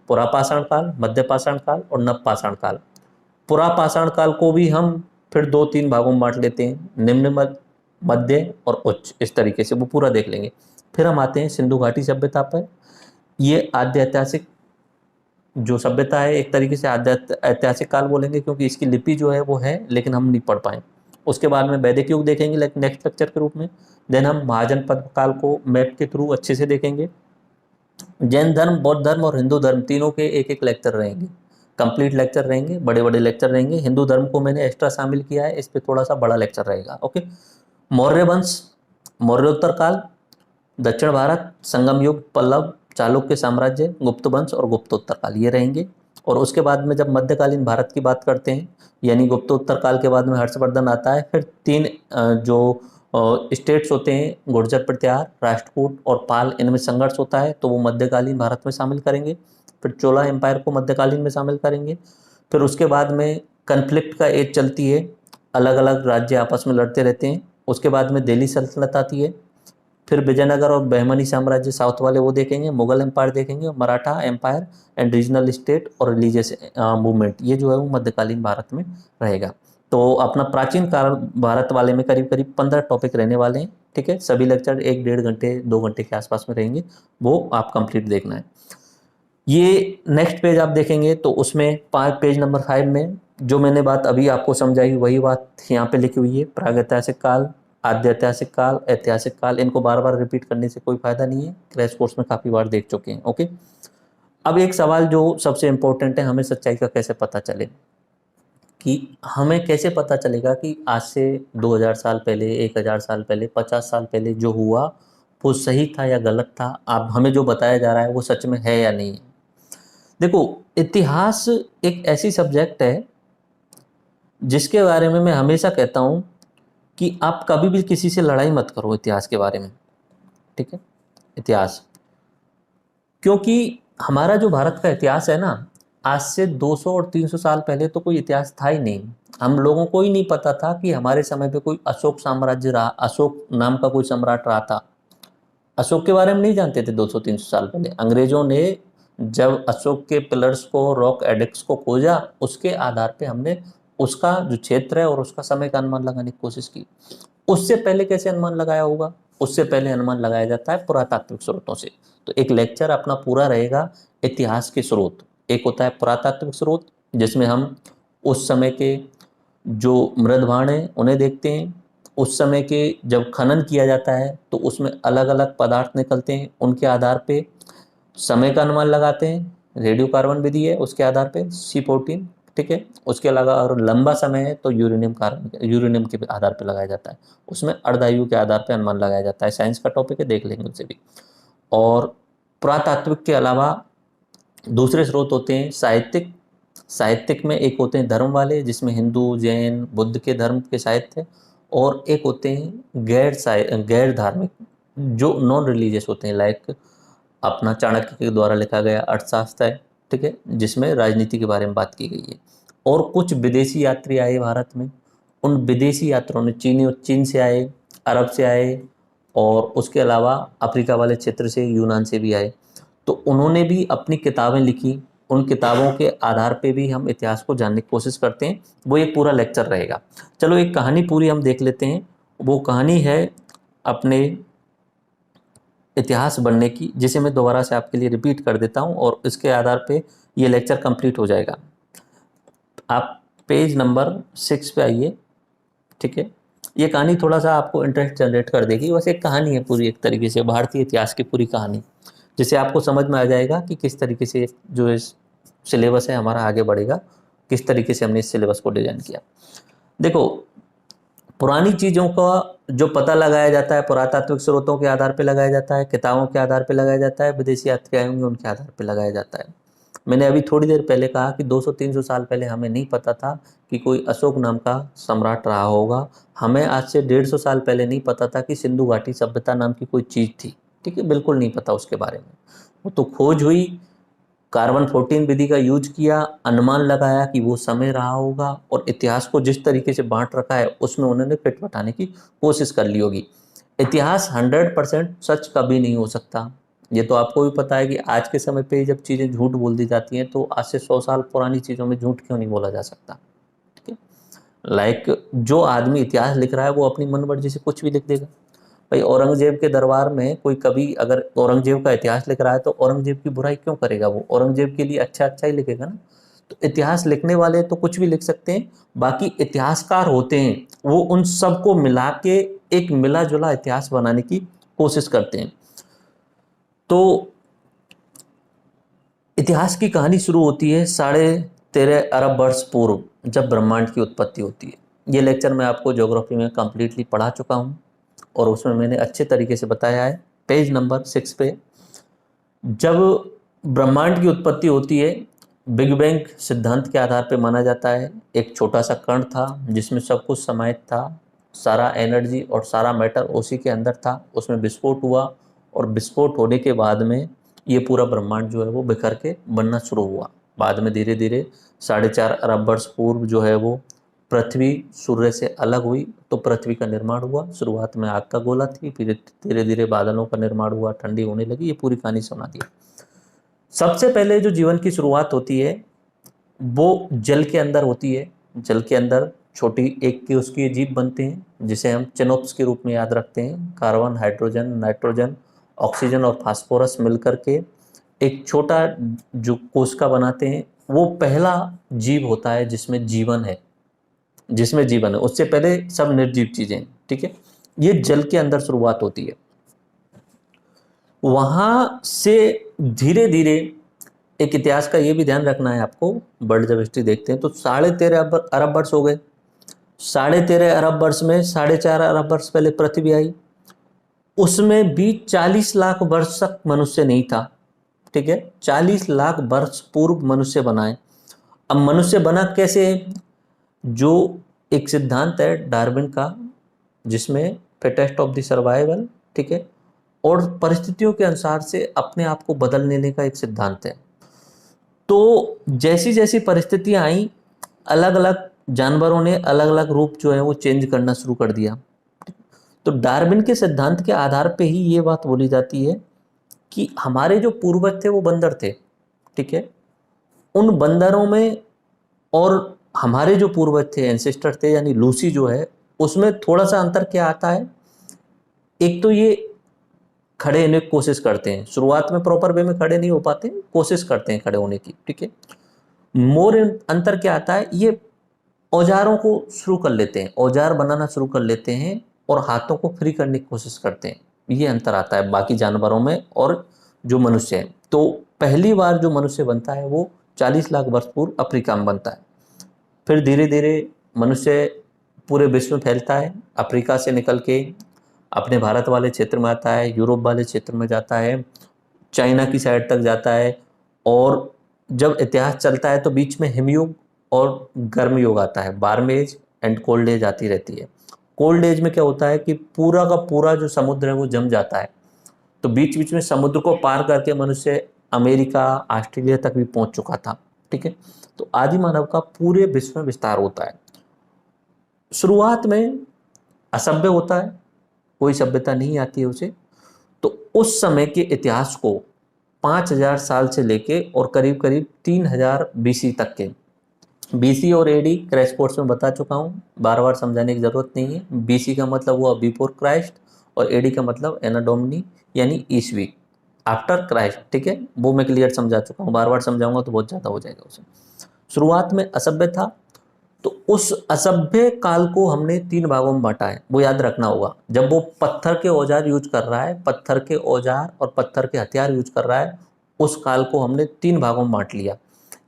पुरापाषाण काल, मध्य पाषाण काल और नवपाषाण काल। पुरापाषाण काल को भी हम फिर 2-3 भागों में बांट लेते हैं, निम्न, मध्य और उच्च, इस तरीके से वो पूरा देख लेंगे। फिर हम आते हैं सिंधु घाटी सभ्यता पर। ये आद्य ऐतिहासिक जो सभ्यता है, एक तरीके से आद्य ऐतिहासिक काल बोलेंगे, क्योंकि इसकी लिपि जो है वो है लेकिन हम नहीं पढ़ पाए। उसके बाद में वैदिक युग देखेंगे नेक्स्ट लेक्चर के रूप में। देन हम महाजनपद काल को मैप के थ्रू अच्छे से देखेंगे। जैन धर्म, बौद्ध धर्म और हिंदू धर्म तीनों के एक एक लेक्चर रहेंगे, कंप्लीट लेक्चर रहेंगे, बड़े बड़े लेक्चर रहेंगे। हिंदू धर्म को मैंने एक्स्ट्रा शामिल किया है, इस पे थोड़ा सा बड़ा लेक्चर रहेगा। ओके, मौर्य वंश, मौर्योत्तर काल, दक्षिण भारत, संगम युग, पल्लव, चालुक्य साम्राज्य, गुप्त वंश और गुप्तोत्तर काल, ये रहेंगे। और उसके बाद में जब मध्यकालीन भारत की बात करते हैं, यानी गुप्तोत्तर काल के बाद में हर्षवर्धन आता है, फिर 3 जो स्टेट्स होते हैं, गुर्जर प्रतिहार, राष्ट्रकूट और पाल, इनमें संघर्ष होता है, तो वो मध्यकालीन भारत में शामिल करेंगे। फिर चोला एम्पायर को मध्यकालीन में शामिल करेंगे। फिर उसके बाद में कन्फ्लिक्ट का एज चलती है, अलग अलग राज्य आपस में लड़ते रहते हैं। उसके बाद में दिल्ली सल्तनत आती है। फिर विजयनगर और बहमनी साम्राज्य साउथ वाले वो देखेंगे, मुगल एम्पायर देखेंगे, Maratha empire and regional state और रिलीजियस मूवमेंट, ये जो है वो मध्यकालीन भारत में रहेगा। तो अपना प्राचीन काल भारत वाले में करीब करीब 15 टॉपिक रहने वाले हैं। ठीक है, सभी लेक्चर 1-1.5 घंटे 2 घंटे के आसपास में रहेंगे, वो आप कंप्लीट देखना है। ये नेक्स्ट पेज आप देखेंगे तो उसमें पेज नंबर 5 में जो मैंने बात अभी आपको समझाई वही बात यहाँ पे लिखी हुई है। प्रागैतिहासिक काल, आद्य ऐतिहासिक काल, ऐतिहासिक काल, इनको बार बार रिपीट करने से कोई फायदा नहीं है, क्रैश कोर्स में काफ़ी बार देख चुके हैं। ओके, अब एक सवाल जो सबसे इम्पोर्टेंट है, हमें सच्चाई का कैसे पता चले, कि हमें कैसे पता चलेगा कि आज से 2000 साल पहले, 1000 साल पहले, 50 साल पहले जो हुआ वो सही था या गलत था, अब हमें जो बताया जा रहा है वो सच में है या नहीं है। देखो, इतिहास एक ऐसी सब्जेक्ट है जिसके बारे में मैं हमेशा कहता हूँ कि आप कभी भी किसी से लड़ाई मत करो इतिहास के बारे में। ठीक है, इतिहास, क्योंकि हमारा जो भारत का इतिहास है ना, आज से 200 और 300 साल पहले तो कोई इतिहास था ही नहीं। हम लोगों को ही नहीं पता था कि हमारे समय पे कोई अशोक साम्राज्य रहा, अशोक नाम का कोई सम्राट रहा था। अशोक के बारे में नहीं जानते थे 200-300 साल पहले। अंग्रेजों ने जब अशोक के पिलर्स को, रॉक एडिक्स को खोजा, उसके आधार पे हमने उसका जो क्षेत्र है और उसका समय का अनुमान लगाने की कोशिश की। उससे पहले कैसे अनुमान लगाया होगा? उससे पहले अनुमान लगाया जाता है पुरातात्विक स्रोतों से। तो एक लेक्चर अपना पूरा रहेगा इतिहास के स्रोत। एक होता है पुरातात्विक स्रोत, जिसमें हम उस समय के जो मृदभांड हैं उन्हें देखते हैं। उस समय के जब खनन किया जाता है तो उसमें अलग अलग पदार्थ निकलते हैं, उनके आधार पे समय का अनुमान लगाते हैं। रेडियो कार्बन विधि है, उसके आधार पे C14। ठीक है, उसके अलावा और लंबा समय है तो यूरेनियम के आधार पे लगाया जाता है। उसमें अर्धायु के आधार पे अनुमान लगाया जाता है। साइंस का टॉपिक है, देख लेंगे उसे भी। और पुरातात्विक के अलावा दूसरे स्रोत होते हैं साहित्यिक। साहित्यिक में एक होते हैं धर्म वाले, जिसमें हिंदू, जैन, बुद्ध के धर्म के साहित्य, और एक होते हैं गैर धार्मिक, जो नॉन रिलीजियस होते हैं, लाइक अपना चाणक्य के द्वारा लिखा गया अर्थशास्त्र है। ठीक है, जिसमें राजनीति के बारे में बात की गई है। और कुछ विदेशी यात्री आए भारत में, उन विदेशी यात्रियों ने चीन से आए, अरब से आए, और उसके अलावा अफ्रीका वाले क्षेत्र से, यूनान से भी आए। तो उन्होंने भी अपनी किताबें लिखी। उन किताबों के आधार पे भी हम इतिहास को जानने की कोशिश करते हैं। वो एक पूरा लेक्चर रहेगा। चलो, एक कहानी पूरी हम देख लेते हैं। वो कहानी है अपने इतिहास बनने की, जिसे मैं दोबारा से आपके लिए रिपीट कर देता हूं, और इसके आधार पे ये लेक्चर कंप्लीट हो जाएगा। आप पेज नंबर 6 पे आइए। ठीक है, ये कहानी थोड़ा सा आपको इंटरेस्ट जनरेट कर देगी। बस एक कहानी है पूरी, एक तरीके से भारतीय इतिहास की पूरी कहानी, जिससे आपको समझ में आ जाएगा कि किस तरीके से जो इस सिलेबस है हमारा आगे बढ़ेगा, किस तरीके से हमने इस सिलेबस को डिजाइन किया। देखो, पुरानी चीज़ों का जो पता लगाया जाता है पुरातात्विक स्रोतों के आधार पर लगाया जाता है, किताबों के आधार पर लगाया जाता है, विदेशी यात्री आए होंगे उनके आधार पर लगाया जाता है। मैंने अभी थोड़ी देर पहले कहा कि 200-300 साल पहले हमें नहीं पता था कि कोई अशोक नाम का सम्राट रहा होगा। हमें आज से 150 साल पहले नहीं पता था कि सिंधु घाटी सभ्यता नाम की कोई चीज़ थी। ठीक है, बिल्कुल नहीं पता उसके बारे में। वो तो खोज हुई, कार्बन 14 विधि का यूज किया, अनुमान लगाया कि वो समय रहा होगा, और इतिहास को जिस तरीके से बांट रखा है उसमें उन्होंने फिट बैठाने की कोशिश कर ली होगी। इतिहास 100% सच कभी नहीं हो सकता। ये तो आपको भी पता है कि आज के समय पे जब चीज़ें झूठ बोल दी जाती हैं तो आज से 100 साल पुरानी चीज़ों में झूठ क्यों नहीं बोला जा सकता। ठीक है, जो आदमी इतिहास लिख रहा है वो अपनी मन मर्जी से कुछ भी लिख देगा। भाई औरंगजेब के दरबार में कोई कभी अगर औरंगजेब का इतिहास लिख रहा है तो औरंगजेब की बुराई क्यों करेगा? वो औरंगजेब के लिए अच्छा अच्छा ही लिखेगा ना। तो इतिहास लिखने वाले तो कुछ भी लिख सकते हैं, बाकी इतिहासकार होते हैं वो उन सबको मिला के एक मिला जुला इतिहास बनाने की कोशिश करते हैं। तो इतिहास की कहानी शुरू होती है 13.5 अरब वर्ष पूर्व, जब ब्रह्मांड की उत्पत्ति होती है। ये लेक्चर मैं आपको ज्योग्राफी में कंप्लीटली पढ़ा चुका हूँ और उसमें मैंने अच्छे तरीके से बताया है। पेज नंबर 6 पे जब ब्रह्मांड की उत्पत्ति होती है, बिग बैंग सिद्धांत के आधार पर माना जाता है एक छोटा सा कण था जिसमें सब कुछ समाहित था, सारा एनर्जी और सारा मैटर उसी के अंदर था। उसमें विस्फोट हुआ और विस्फोट होने के बाद में ये पूरा ब्रह्मांड जो है वो बिखर के बनना शुरू हुआ। बाद में धीरे धीरे 4.5 अरब वर्ष पूर्व जो है वो पृथ्वी सूर्य से अलग हुई, तो पृथ्वी का निर्माण हुआ। शुरुआत में आग का गोला थी, फिर धीरे धीरे बादलों का निर्माण हुआ, ठंडी होने लगी। ये पूरी कहानी सुना दी। सबसे पहले जो जीवन की शुरुआत होती है वो जल के अंदर होती है। जल के अंदर छोटी एक की उसकी जीव बनते हैं जिसे हम चिनोप्स के रूप में याद रखते हैं। कार्बन, हाइड्रोजन, नाइट्रोजन, ऑक्सीजन और फास्फोरस मिलकर के एक छोटा जो कोशिका बनाते हैं। वो पहला जीव होता है जिसमें जीवन है, उससे पहले सब निर्जीव चीजें। ठीक है, ये जल के अंदर शुरुआत होती है। वहां से धीरे धीरे एक इतिहास का ये भी ध्यान रखना है आपको, वर्ल्ड जब हिस्ट्री देखते हैं तो 13.5 अरब वर्ष हो गए। 13.5 अरब वर्ष में 4.5 अरब वर्ष पहले पृथ्वी आई, उसमें भी 40 लाख वर्ष तक मनुष्य नहीं था। ठीक है, 40 लाख वर्ष पूर्व मनुष्य बना है। अब मनुष्य बना कैसे? जो एक सिद्धांत है डार्विन का जिसमें फिटेस्ट ऑफ द सर्वाइवल, ठीक है, और परिस्थितियों के अनुसार से अपने आप को बदल लेने का एक सिद्धांत है। तो जैसी जैसी परिस्थितियां आई, अलग अलग जानवरों ने अलग अलग रूप जो है वो चेंज करना शुरू कर दिया। तो डार्विन के सिद्धांत के आधार पे ही ये बात बोली जाती है कि हमारे जो पूर्वज थे वो बंदर थे। ठीक है, उन बंदरों में और हमारे जो पूर्वज थे, एंसेस्टर थे, यानी लूसी जो है, उसमें थोड़ा सा अंतर क्या आता है? एक तो ये खड़े होने की कोशिश करते हैं, शुरुआत में प्रॉपर वे में खड़े नहीं हो पाते, कोशिश करते हैं खड़े होने की। ठीक है, मोर अंतर क्या आता है? ये औजारों को शुरू कर लेते हैं, औजार बनाना शुरू कर लेते हैं और हाथों को फ्री करने की कोशिश करते हैं। ये अंतर आता है बाकी जानवरों में और जो मनुष्य है। तो पहली बार जो मनुष्य बनता है वो 40 लाख वर्ष पूर्व अफ्रीका में बनता है। फिर धीरे धीरे मनुष्य पूरे विश्व में फैलता है, अफ्रीका से निकल के अपने भारत वाले क्षेत्र में आता है, यूरोप वाले क्षेत्र में जाता है, चाइना की साइड तक जाता है। और जब इतिहास चलता है तो बीच में हिमयुग और गर्म युग आता है, warm age and cold age आती रहती है। कोल्ड एज में क्या होता है कि पूरा का पूरा जो समुद्र है वो जम जाता है, तो बीच बीच में समुद्र को पार करके मनुष्य अमेरिका, ऑस्ट्रेलिया तक भी पहुंच चुका था। ठीक है, तो आदि मानव का पूरे विश्व में विस्तार होता है। शुरुआत में असभ्य होता है, कोई सभ्यता नहीं आती है उसे। तो उस समय के इतिहास को 5000 साल से लेके और करीब करीब 3000 बीसी तक के, बीसी और एडी क्रैश कोर्स में बता चुका हूँ, बार बार समझाने की जरूरत नहीं है। बीसी का मतलब हुआ बिफोर क्राइस्ट और एडी का मतलब एना डोमिनी यानी ईस्वी, आफ्टर क्राइस्ट। ठीक है, वो मैं क्लियर समझा चुका हूँ, बार बार समझाऊंगा तो बहुत ज़्यादा हो जाएगा उसे। शुरुआत में असभ्य था, तो उस असभ्य काल को हमने 3 भागों में बांटा है, वो याद रखना होगा। जब वो पत्थर के औजार यूज कर रहा है, पत्थर के औजार और पत्थर के हथियार यूज कर रहा है, उस काल को हमने 3 भागों में बांट लिया।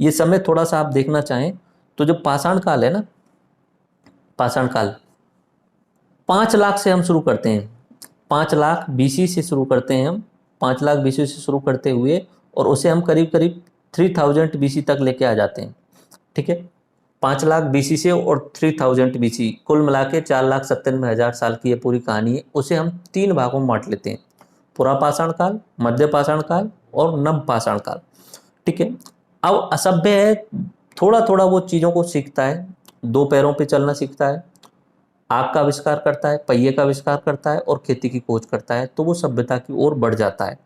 ये समय थोड़ा सा आप देखना चाहें तो जो पाषाण काल है ना, पाषाण काल 5 लाख से हम शुरू करते हैं, 5 लाख बीसी से शुरू करते हैं हम, 5 लाख बीसी से शुरू करते हुए और उसे हम करीब करीब 3000 BC तक लेके आ जाते हैं, ठीक है। 5 लाख BC से और 3000 BC कुल मिला के 4,97,000 साल की ये पूरी कहानी है। उसे हम 3 भागों में बांट लेते हैं, पुरापाषाण काल, मध्य पाषाण काल और नव पाषाण काल, ठीक है। अब असभ्य है, थोड़ा थोड़ा वो चीज़ों को सीखता है, 2 पैरों पे चलना सीखता है, आग का आविष्कार करता है, पहिए का आविष्कार करता है और खेती की खोज करता है, तो वो सभ्यता की ओर बढ़ जाता है।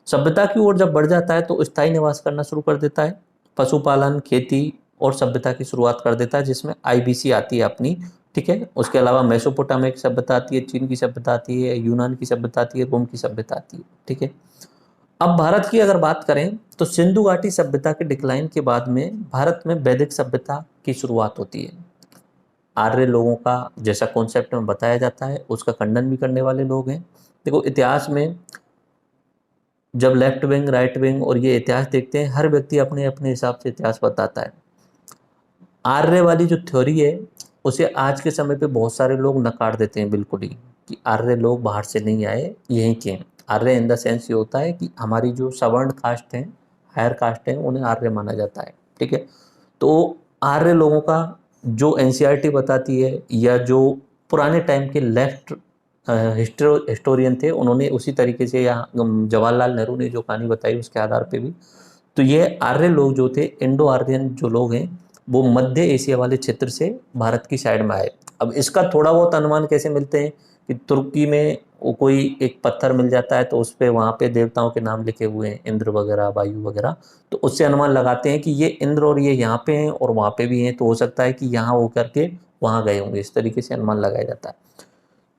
सभ्यता की ओर जब बढ़ जाता है तो स्थायी निवास करना शुरू कर देता है, पशुपालन, खेती और सभ्यता की शुरुआत कर देता है, जिसमें IBC आती है अपनी, ठीक है। उसके अलावा मेसोपोटामिया की सभ्यता आती है, चीन की सभ्यता आती है, यूनान की सभ्यता आती है, रोम की सभ्यता आती है, ठीक है। अब भारत की अगर बात करें तो सिंधु घाटी सभ्यता के डिक्लाइन के बाद में भारत में वैदिक सभ्यता की शुरुआत होती है। आर्य लोगों का जैसा कॉन्सेप्ट में बताया जाता है उसका खंडन भी करने वाले लोग हैं। देखो इतिहास में जब लेफ्ट विंग, राइट विंग और ये इतिहास देखते हैं, हर व्यक्ति अपने अपने हिसाब से इतिहास बताता है। आर्य वाली जो थ्योरी है उसे आज के समय पे बहुत सारे लोग नकार देते हैं बिल्कुल ही, कि आर्य लोग बाहर से नहीं आए, यहीं के हैं। आर्य इन द सेंस ये होता है कि हमारी जो सवर्ण कास्ट हैं, हायर कास्ट हैं, उन्हें आर्य माना जाता है, ठीक है। तो आर्य लोगों का जो NCERT बताती है या जो पुराने टाइम के लेफ्ट हिस्टोरियन थे उन्होंने उसी तरीके से, या जवाहरलाल नेहरू ने जो कहानी बताई उसके आधार पे भी, तो ये आर्य लोग जो थे, इंडो आर्यन जो लोग हैं, वो मध्य एशिया वाले क्षेत्र से भारत की साइड में आए। अब इसका थोड़ा बहुत अनुमान कैसे मिलते हैं कि तुर्की में वो कोई एक पत्थर मिल जाता है तो उस पर वहाँ पे देवताओं के नाम लिखे हुए हैं, इंद्र वगैरह, वायु वगैरह, तो उससे अनुमान लगाते हैं कि ये इंद्र और ये यहाँ पे हैं और वहाँ पे भी हैं, तो हो सकता है कि यहाँ हो करके वहाँ गए होंगे, इस तरीके से अनुमान लगाया जाता है।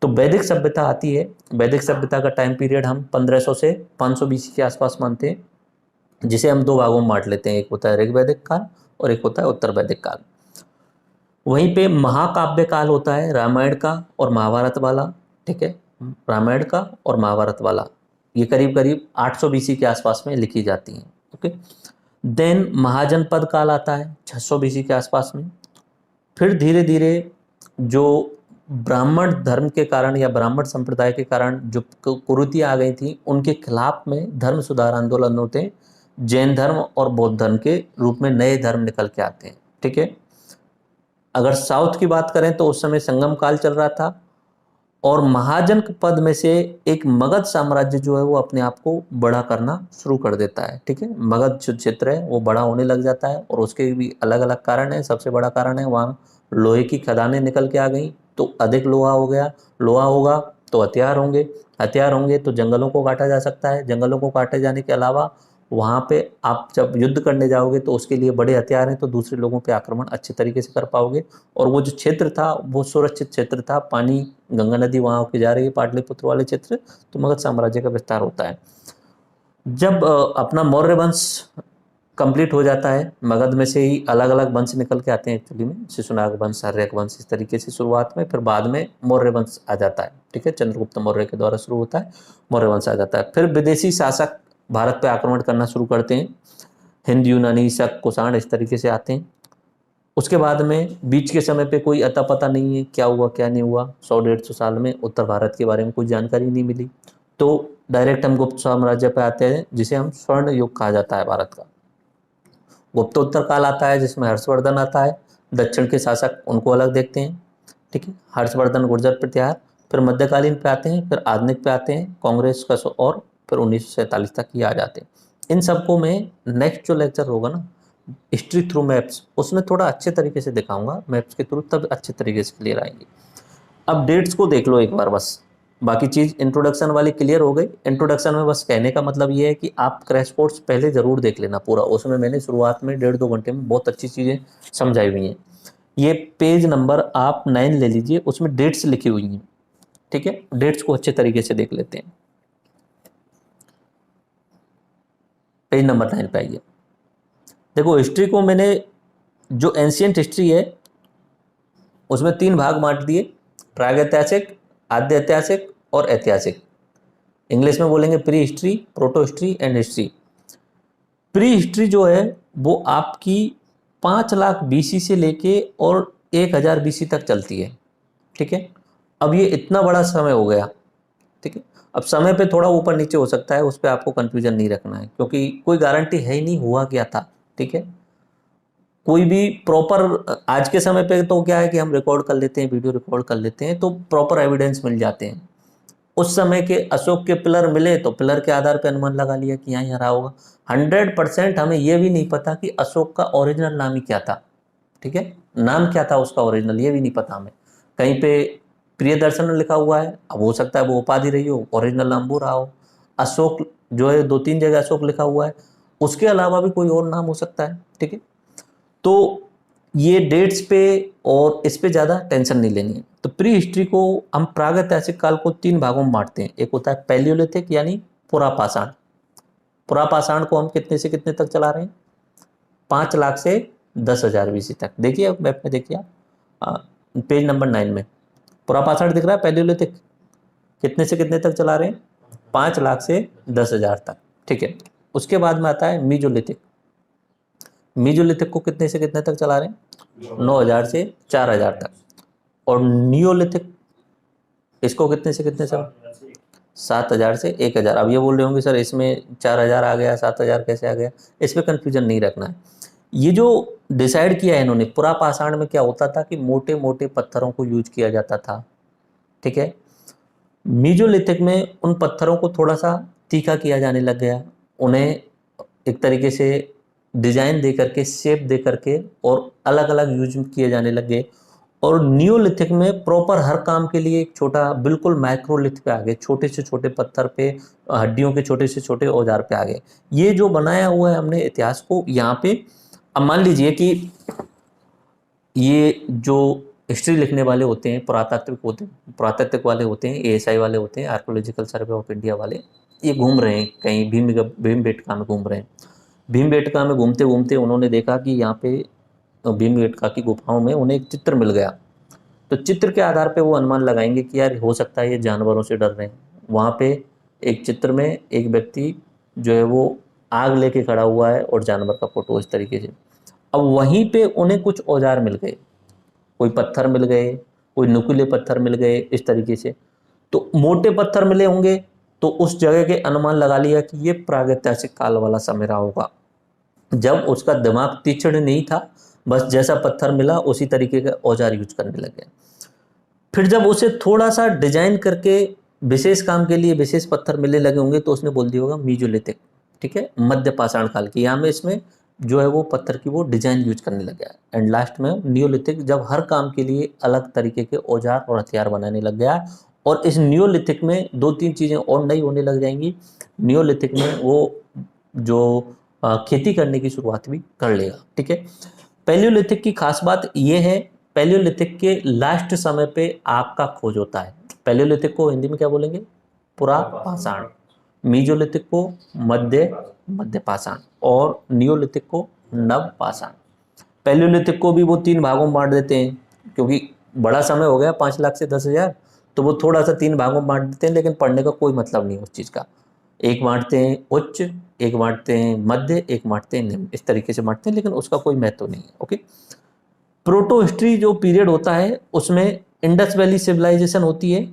तो वैदिक सभ्यता आती है। वैदिक सभ्यता का टाइम पीरियड हम 1500 से 500 BC के आसपास मानते हैं, जिसे हम 2 भागों में बांट लेते हैं, एक होता है ऋग्वैदिक काल और एक होता है उत्तर वैदिक काल। वहीं पे महाकाव्य काल होता है रामायण का और महाभारत वाला, ठीक है। रामायण का और महाभारत वाला ये करीब करीब 800 BC के आसपास में लिखी जाती हैं, ओके। देन महाजनपद काल आता है 600 BC के आसपास में। फिर धीरे धीरे जो ब्राह्मण धर्म के कारण या ब्राह्मण संप्रदाय के कारण जो कुरीतियाँ आ गई थी, उनके खिलाफ में धर्म सुधार आंदोलन होते हैं, जैन धर्म और बौद्ध धर्म के रूप में नए धर्म निकल के आते हैं, ठीक है। अगर साउथ की बात करें तो उस समय संगम काल चल रहा था, और महाजन पद में से एक मगध साम्राज्य जो है वो अपने आप को बड़ा करना शुरू कर देता है, ठीक है। मगध जो क्षेत्र है वो बड़ा होने लग जाता है, और उसके भी अलग अलग कारण है। सबसे बड़ा कारण है वहाँ लोहे की खदानें निकल के आ गई, तो अधिक लोहा हो गया। लोहा होगा तो हथियार होंगे, हथियार होंगे तो जंगलों को काटा जा सकता है। जंगलों को काटे जाने के अलावा वहाँ पे आप जब युद्ध करने जाओगे तो उसके लिए बड़े हथियार हैं, तो दूसरे लोगों पे आक्रमण अच्छे तरीके से कर पाओगे। और वो जो क्षेत्र था वो सुरक्षित क्षेत्र था, पानी, गंगा नदी वहाँ होके जा रही है, पाटलिपुत्र वाले क्षेत्र, तो मगध साम्राज्य का विस्तार होता है। जब अपना मौर्य वंश कंप्लीट हो जाता है, मगध में से ही अलग अलग वंश निकल के आते हैं एक्चुअली में, शिशुनाग वंश, आर्यक वंश, इस तरीके से शुरुआत में, फिर बाद में मौर्य वंश आ जाता है, ठीक है। चंद्रगुप्त मौर्य के द्वारा शुरू होता है, मौर्य वंश आ जाता है। फिर विदेशी शासक भारत पे आक्रमण करना शुरू करते हैं, हिंद, यूनानी, शक, कुषाण, इस तरीके से आते हैं। उसके बाद में बीच के समय पे कोई अता पता नहीं है क्या हुआ क्या नहीं हुआ, 100-150 साल में उत्तर भारत के बारे में कोई जानकारी नहीं मिली, तो डायरेक्ट हम गुप्त साम्राज्य पे आते हैं, जिसे हम स्वर्ण युग कहा जाता है भारत का। गुप्तोत्तर काल आता है जिसमें हर्षवर्धन आता है, दक्षिण के शासक उनको अलग देखते हैं, ठीक है। हर्षवर्धन, गुर्जर प्रतिहार। फिर मध्यकालीन पे आते हैं, फिर आधुनिक पे आते हैं, कांग्रेस का, और फिर 1947 तक ये आ जाते हैं। इन सबको मैं नेक्स्ट जो लेक्चर होगा ना, हिस्ट्री थ्रू मैप्स, उसमें थोड़ा अच्छे तरीके से दिखाऊंगा मैप्स के थ्रू, तब अच्छे तरीके से क्लियर आएंगे। अब डेट्स को देख लो एक बार बस, बाकी चीज़ इंट्रोडक्शन वाली क्लियर हो गई। इंट्रोडक्शन में बस कहने का मतलब ये है कि आप क्रैश कोर्स पहले ज़रूर देख लेना पूरा, उसमें मैंने शुरुआत में 1.5-2 घंटे में बहुत अच्छी चीज़ें समझाई हुई हैं। ये पेज नंबर आप 9 ले लीजिए, उसमें डेट्स लिखी हुई हैं, ठीक है। डेट्स को अच्छे तरीके से देख लेते हैं। पेज नंबर 9 पे आइए। देखो हिस्ट्री को मैंने, जो एंशियंट हिस्ट्री है उसमें 3 भाग बांट दिए, प्रागैतिहासिक, आद्य ऐतिहासिक और ऐतिहासिक। इंग्लिश में बोलेंगे pre history, proto history and history. Pre history जो है वो आपकी 5 लाख BC से लेके और 1000 BC तक चलती है, ठीक है। अब ये इतना बड़ा समय हो गया, ठीक है। अब समय पे थोड़ा ऊपर नीचे हो सकता है, उस पर आपको कंफ्यूजन नहीं रखना है, क्योंकि कोई गारंटी है ही नहीं हुआ क्या था, ठीक है। कोई भी प्रॉपर, आज के समय पे तो क्या है कि हम रिकॉर्ड कर लेते हैं, वीडियो रिकॉर्ड कर लेते हैं, तो प्रॉपर एविडेंस मिल जाते हैं। उस समय के अशोक के पिलर मिले तो पिलर के आधार पर अनुमान लगा लिया कि यहाँ यहाँ रहा होगा। 100% हमें यह भी नहीं पता कि अशोक का ओरिजिनल नाम ही क्या था, ठीक है, नाम क्या था उसका ओरिजिनल, ये भी नहीं पता हमें। कहीं पे प्रियदर्शन लिखा हुआ है, अब हो सकता है वो उपाधि रही हो, ओरिजिनल नाम वो रहा हो। अशोक जो है 2-3 जगह अशोक लिखा हुआ है, उसके अलावा भी कोई और नाम हो सकता है, ठीक है। तो ये डेट्स पे और इस पे ज़्यादा टेंशन नहीं लेनी है। तो प्री हिस्ट्री को हम प्रागैतिहासिक काल को 3 भागों में बांटते हैं। एक होता है पैलियोलिथिक यानी पुरापाषाण। पुरापाषाण को हम कितने से कितने तक चला रहे हैं? 5 लाख से 10,000 BC तक। देखिए मैप में, देखिए पेज नंबर 9 में पुरापाषाण दिख रहा है। पैलियोलिथिक कितने से कितने तक चला रहे हैं? 5 लाख से 10,000 तक, ठीक है। उसके बाद में आता है मीजोलिथिक। मीजोलिथिक को कितने से कितने तक चला रहे हैं? 9,000 से 4,000 तक। और नियोलिथिक, इसको कितने से कितने से? 7,000 से 1,000। अब ये बोल रहे होंगे सर इसमें 4,000 आ गया, 7,000 कैसे आ गया? इस पर कन्फ्यूजन नहीं रखना है। ये जो डिसाइड किया है इन्होंने, पुरापाषाण में क्या होता था कि मोटे मोटे पत्थरों को यूज किया जाता था, ठीक है। मीजोलिथिक में उन पत्थरों को थोड़ा सा तीखा किया जाने लग गया, उन्हें एक तरीके से डिजाइन दे करके, शेप दे करके और अलग अलग यूज किए जाने लग गए। और नियोलिथिक में प्रॉपर हर काम के लिए एक छोटा, बिल्कुल माइक्रोलिथ पे आ गए, छोटे से छोटे पत्थर पे, हड्डियों के छोटे से छोटे औजार पे आ गए। ये जो बनाया हुआ है हमने इतिहास को यहाँ पे, अब मान लीजिए कि ये जो हिस्ट्री लिखने वाले होते हैं, पुरातात्विक वाले होते हैं, ASI वाले होते हैं, आर्कोलॉजिकल सर्वे ऑफ इंडिया वाले, ये घूम रहे हैं कहीं भीमबेटका में घूम रहे हैं। भीमबेटका में घूमते घूमते उन्होंने देखा कि यहाँ पे भीमबेटका की गुफाओं में उन्हें एक चित्र मिल गया। तो चित्र के आधार पे वो अनुमान लगाएंगे कि यार हो सकता है ये जानवरों से डर रहे हैं। वहाँ पे एक चित्र में एक व्यक्ति जो है वो आग लेके खड़ा हुआ है और जानवर का फोटो इस तरीके से। अब वहीं पे उन्हें कुछ औजार मिल गए, कोई पत्थर मिल गए, कोई नुकीले पत्थर मिल गए इस तरीके से। तो मोटे पत्थर मिले होंगे तो उस जगह के अनुमान लगा लिया कि ये प्रागैतिहासिक काल वाला समय रहा होगा, जब उसका दिमाग तीक्ष्ण नहीं था, बस जैसा पत्थर मिला उसी तरीके का औजार यूज करने लग गया। फिर जब उसे थोड़ा सा डिजाइन करके विशेष काम के लिए विशेष पत्थर मिलने लगे होंगे तो उसने बोल दिया होगा मीजोलिथिक, ठीक है, मध्य पाषाण काल की। यहाँ में इसमें जो है वो पत्थर की वो डिजाइन यूज करने लग गया। एंड लास्ट में नियोलिथिक, जब हर काम के लिए अलग तरीके के औजार और हथियार बनाने लग गया। और इस नियोलिथिक में 2-3 चीजें और नई होने लग जाएंगी। नियोलिथिक में वो जो खेती करने की शुरुआत भी कर लेगा, ठीक है। पैलियोलिथिक की खास बात यह है, पैलियोलिथिक के लास्ट समय पे आग का खोज होता है। पैलियोलिथिक को हिंदी में क्या बोलेंगे? पुरापाषाण। मीजोलिथिक को मध्य पाषाण और नियोलिथिक को नवपाषाण। पैलियोलिथिक को भी वो 3 भागों में बांट देते हैं, क्योंकि बड़ा समय हो गया 5 लाख से 10,000, तो वो थोड़ा सा 3 भागों में बांट देते हैं, लेकिन पढ़ने का कोई मतलब नहीं उस चीज़ का। एक बांटते हैं उच्च, एक बांटते हैं मध्य, एक बांटते हैं निम्न, इस तरीके से बांटते हैं, लेकिन उसका कोई महत्व नहीं है, ओके। प्रोटो हिस्ट्री जो पीरियड होता है उसमें इंडस वैली सिविलाइजेशन होती है,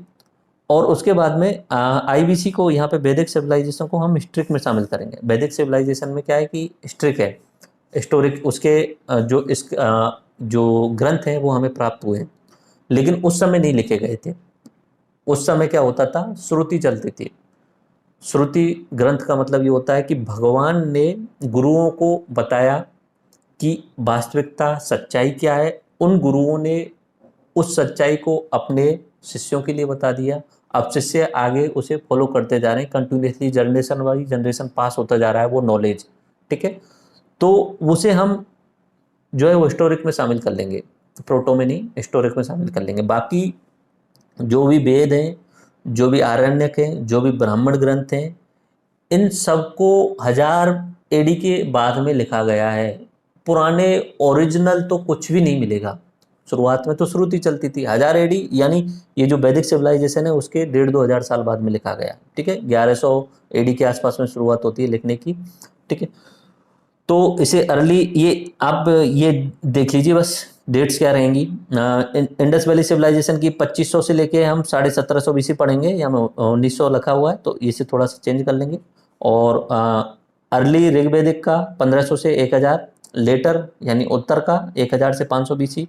और उसके बाद में IBC को, यहाँ पे वैदिक सिविलाइजेशन को हम हिस्ट्रिक में शामिल करेंगे। वैदिक सिविलाइजेशन में क्या है कि हिस्ट्रिक है, हिस्टोरिक, उसके जो ग्रंथ हैं वो हमें प्राप्त हुए हैं, लेकिन उस समय नहीं लिखे गए थे। उस समय क्या होता था? श्रुति चलती थी। श्रुति ग्रंथ का मतलब ये होता है कि भगवान ने गुरुओं को बताया कि वास्तविकता सच्चाई क्या है, उन गुरुओं ने उस सच्चाई को अपने शिष्यों के लिए बता दिया। अब शिष्य आगे उसे फॉलो करते जा रहे हैं, कंटिन्यूसली जनरेशन वाली जनरेशन पास होता जा रहा है वो नॉलेज, ठीक है। तो उसे हम जो है वो हिस्टोरिक में शामिल कर लेंगे, प्रोटो में नहीं, हिस्टोरिक में शामिल कर लेंगे। बाकी जो भी वेद हैं, जो भी आरण्यक हैं, जो भी ब्राह्मण ग्रंथ हैं, इन सबको 1000 AD के बाद में लिखा गया है। पुराने ओरिजिनल तो कुछ भी नहीं मिलेगा। शुरुआत में तो श्रुति चलती थी। 1000 AD यानी ये जो वैदिक सिविलाइजेशन है उसके 1,500-2,000 साल बाद में लिखा गया, ठीक है। 1100 AD के आसपास में शुरुआत होती है लिखने की, ठीक है। तो इसे अर्ली, ये आप ये देख लीजिए बस डेट्स क्या रहेंगी। इंडस वैली सिविलाइजेशन की 2500 से लेके हम 1750 BC पढ़ेंगे, या 1900 लिखा हुआ है तो इसे थोड़ा सा चेंज कर लेंगे। और अर्ली ऋग्वेदिक का 1500 से 1000, लेटर यानी उत्तर का 1000 से 500 बीसी।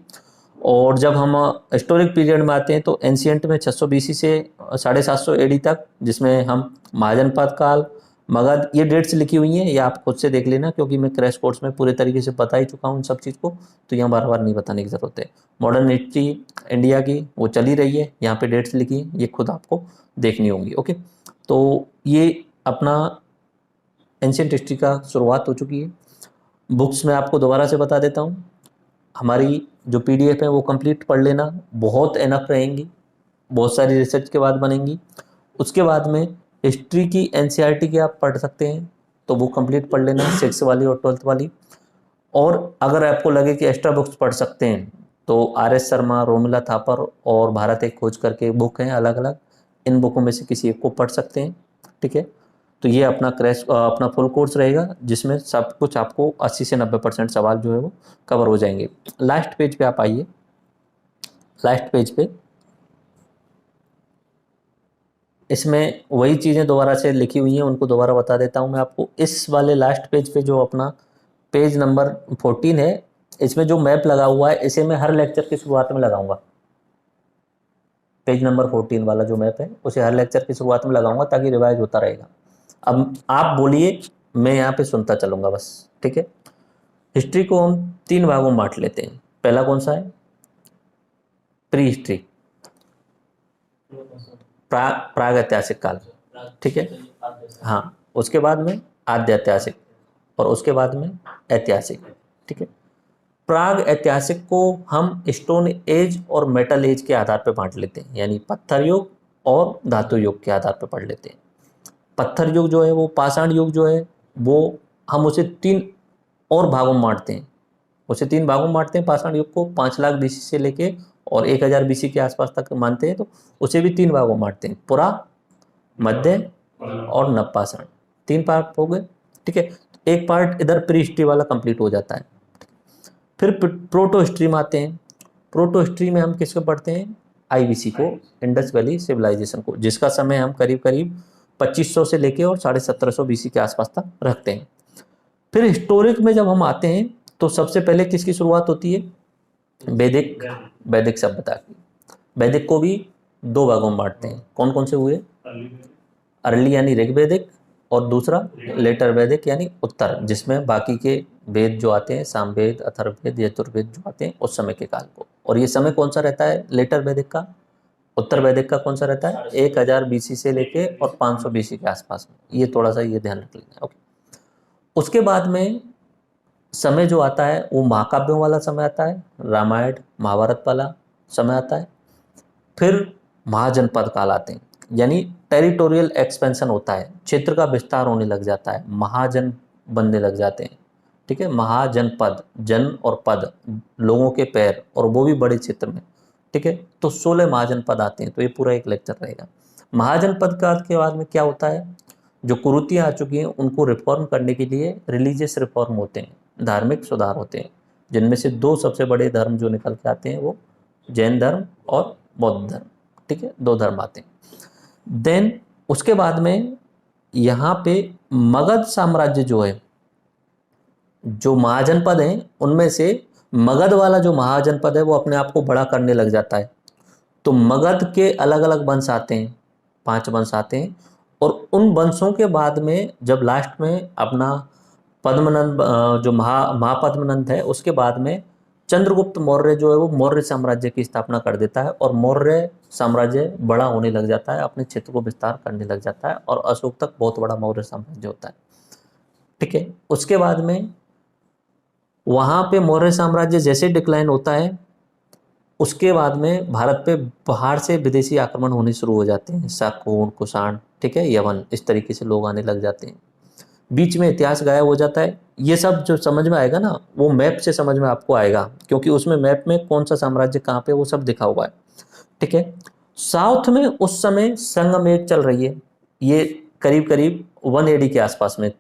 और जब हम हिस्टोरिक पीरियड में आते हैं तो एंशियंट में 600 बीसी से 750 एडी तक, जिसमें हम महाजनपद काल, मगध, ये डेट्स लिखी हुई हैं, ये आप खुद से देख लेना क्योंकि मैं क्रैश कोर्स में पूरे तरीके से बता ही चुका हूँ सब चीज़ को, तो यहाँ बार बार नहीं बताने की ज़रूरत है। मॉडर्न हिस्ट्री इंडिया की वो चली रही है, यहाँ पे डेट्स लिखी हैं, ये खुद आपको देखनी होंगी। ओके, तो ये अपना एंशियंट हिस्ट्री का शुरुआत हो चुकी है। बुक्स में आपको दोबारा से बता देता हूँ, हमारी जो PDF है वो कंप्लीट पढ़ लेना, बहुत एनफ रहेंगी, बहुत सारी रिसर्च के बाद बनेंगी। उसके बाद में हिस्ट्री की NCERT की आप पढ़ सकते हैं, तो वो कंप्लीट पढ़ लेना, 6 वाली और 12th वाली। और अगर आपको लगे कि एक्स्ट्रा बुक्स पढ़ सकते हैं तो RS शर्मा, रोमिला थापर और भारत एक खोज करके बुक हैं अलग अलग, इन बुकों में से किसी एक को पढ़ सकते हैं। ठीक है, तो ये अपना फुल कोर्स रहेगा जिसमें सब कुछ आपको 80 से 90% सवाल जो है वो कवर हो जाएंगे। लास्ट पेज पे आप आइए, लास्ट पेज पे इसमें वही चीज़ें दोबारा से लिखी हुई हैं, उनको दोबारा बता देता हूँ मैं आपको। इस वाले लास्ट पेज पे जो अपना पेज नंबर 14 है, इसमें जो मैप लगा हुआ है इसे मैं हर लेक्चर की शुरुआत में लगाऊंगा। पेज नंबर 14 वाला जो मैप है उसे हर लेक्चर की शुरुआत में लगाऊंगा ताकि रिवाइज होता रहेगा। अब आप बोलिए, मैं यहाँ पे सुनता चलूंगा बस। ठीक है, हिस्ट्री को हम 3 भागों में बांट लेते हैं। पहला कौन सा है? प्री हिस्ट्री, प्राग ऐतिहासिक काल। ठीक है, हाँ, उसके बाद में आद्य ऐतिहासिक और उसके बाद में ऐतिहासिक। ठीक है, प्राग ऐतिहासिक को हम स्टोन एज और मेटल एज के आधार पर बांट लेते हैं, यानी पत्थर युग और धातु युग के आधार पर पढ़ लेते हैं। पत्थर युग जो है वो, पाषाण युग जो है वो, हम उसे 3 और भागों में बांटते हैं। उसे 3 भागों में बांटते हैं। पाषाण युग को 5 लाख BC से लेके और 1000 BC के आसपास तक मानते हैं, तो उसे भी 3 भागों में बांटते हैं, पुरा, मध्य और नवपाषाण। 3 पार्ट हो गए। ठीक है, एक पार्ट इधर प्री हिस्ट्री वाला कंप्लीट हो जाता है। फिर प्रोटो हिस्ट्री में आते हैं। प्रोटो हिस्ट्री में हम किसको पढ़ते हैं? IBC को, इंडस वैली सिविलाइजेशन को, जिसका समय हम करीब करीब 2500 से लेके और 1750 BC के आसपास तक रखते हैं। फिर हिस्टोरिक में जब हम आते हैं तो सबसे पहले किसकी शुरुआत होती है? वैदिक सभ्यता की। वैदिक को भी 2 भागों में बांटते हैं। कौन कौन से हुए? अर्ली यानी ऋग्वैदिक, और दूसरा लेटर वैदिक यानी उत्तर, जिसमें बाकी के वेद जो आते हैं, सामवेद, अथर्ववेद, यजुर्वेद जो आते हैं उस समय के काल को। और ये समय कौन सा रहता है लेटर वैदिक का? उत्तर वैदिक का कौन सा रहता है? 1000 BC से लेके और 500 BC के आसपास में। ये थोड़ा सा ये ध्यान रख लेना। ओके, उसके बाद में समय जो आता है वो महाकाव्यों वाला समय आता है, रामायण महाभारत वाला समय आता है। फिर महाजनपद काल आते हैं, यानी टेरिटोरियल एक्सपेंशन होता है, क्षेत्र का विस्तार होने लग जाता है, महाजन बनने लग जाते हैं। ठीक है, महाजनपद, जन और पद, लोगों के पैर, और वो भी बड़े क्षेत्र में। ठीक है, तो 16 महाजनपद आते हैं। तो ये पूरा एक लेक्चर रहेगा। महाजनपद काल के बाद में क्या होता है? जो कुरीतियाँ आ चुकी हैं उनको रिफॉर्म करने के लिए रिलीजियस रिफॉर्म होते हैं, धार्मिक सुधार होते हैं, जिनमें से 2 सबसे बड़े धर्म जो निकल के आते हैं वो जैन धर्म और बौद्ध धर्म। ठीक है, 2 धर्म आते हैं। देन उसके बाद में यहाँ पे मगध साम्राज्य जो है, जो महाजनपद हैं उनमें से मगध वाला जो महाजनपद है वो अपने आप को बड़ा करने लग जाता है। तो मगध के अलग अलग वंश आते हैं, 5 वंश आते हैं। और उन वंशों के बाद में जब लास्ट में अपना पद्मनंद, जो महापद्मनंद है, उसके बाद में चंद्रगुप्त मौर्य जो है वो मौर्य साम्राज्य की स्थापना कर देता है और मौर्य साम्राज्य बड़ा होने लग जाता है, अपने क्षेत्र को विस्तार करने लग जाता है और अशोक तक बहुत बड़ा मौर्य साम्राज्य होता है। ठीक है, उसके बाद में वहाँ पे मौर्य साम्राज्य जैसे डिक्लाइन होता है, उसके बाद में भारत पे बाहर से विदेशी आक्रमण होने शुरू हो जाते हैं, शाकून, कुषाण, ठीक है, यवन, इस तरीके से लोग आने लग जाते हैं। बीच में इतिहास गायब हो जाता है। ये सब जो समझ में आएगा ना, वो मैप से समझ में आपको आएगा, क्योंकि उसमें मैप में कौन सा साम्राज्य कहाँ पे वो सब दिखा हुआ है। ठीक है, साउथ में उस समय संगम युग चल रही है। ये करीब करीब 1 AD के आसपास में,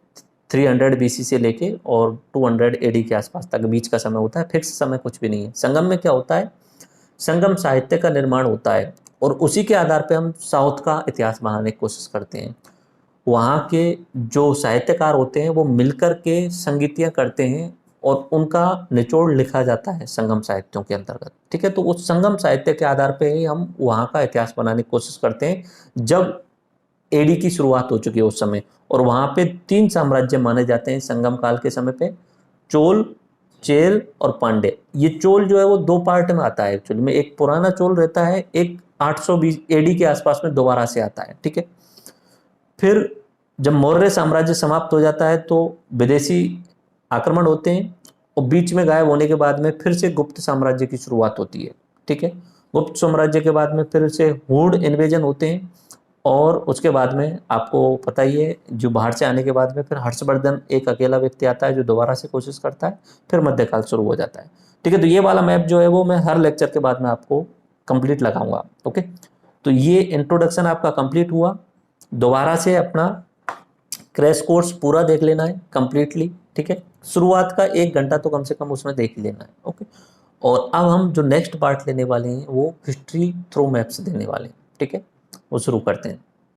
300 BC से लेके और 200 AD के आसपास तक बीच का समय होता है। फिक्स समय कुछ भी नहीं है। संगम में क्या होता है? संगम साहित्य का निर्माण होता है और उसी के आधार पे हम साउथ का इतिहास बनाने की कोशिश करते हैं। वहाँ के जो साहित्यकार होते हैं वो मिलकर के संगीतियाँ करते हैं और उनका निचोड़ लिखा जाता है संगम साहित्यों के अंतर्गत। ठीक है, तो उस संगम साहित्य के आधार पे ही हम वहाँ का इतिहास बनाने की कोशिश करते हैं जब एडी की शुरुआत हो चुकी है उस समय। और वहाँ पे 3 साम्राज्य माने जाते हैं संगम काल के समय पे, चोल, चेल और पांडे। ये चोल जो है वो 2 पार्ट में आता है एक्चुअली में, एक पुराना चोल रहता है, एक 820 एडी के आसपास में दोबारा से आता है। ठीक है, फिर जब मौर्य साम्राज्य समाप्त हो जाता है तो विदेशी आक्रमण होते हैं, और बीच में गायब होने के बाद में फिर से गुप्त साम्राज्य की शुरुआत होती है। ठीक है, गुप्त साम्राज्य के बाद में फिर से हूण इन्वेजन होते हैं, और उसके बाद में आपको पता ही है जो बाहर से आने के बाद में फिर हर्षवर्धन एक अकेला व्यक्ति आता है जो दोबारा से कोशिश करता है, फिर मध्यकाल शुरू हो जाता है। ठीक है, तो ये वाला मैप जो है वो मैं हर लेक्चर के बाद में आपको कंप्लीट लगाऊंगा। ओके, तो ये इंट्रोडक्शन आपका कंप्लीट हुआ। दोबारा से अपना क्रैश कोर्स पूरा देख लेना है कंप्लीटली। ठीक है, शुरुआत का 1 घंटा तो कम से कम उसमें देख ही लेना है। ओके, और अब हम जो नेक्स्ट पार्ट लेने वाले हैं वो हिस्ट्री थ्रू मैप्स देने वाले हैं। ठीक है, वो शुरू करते हैं।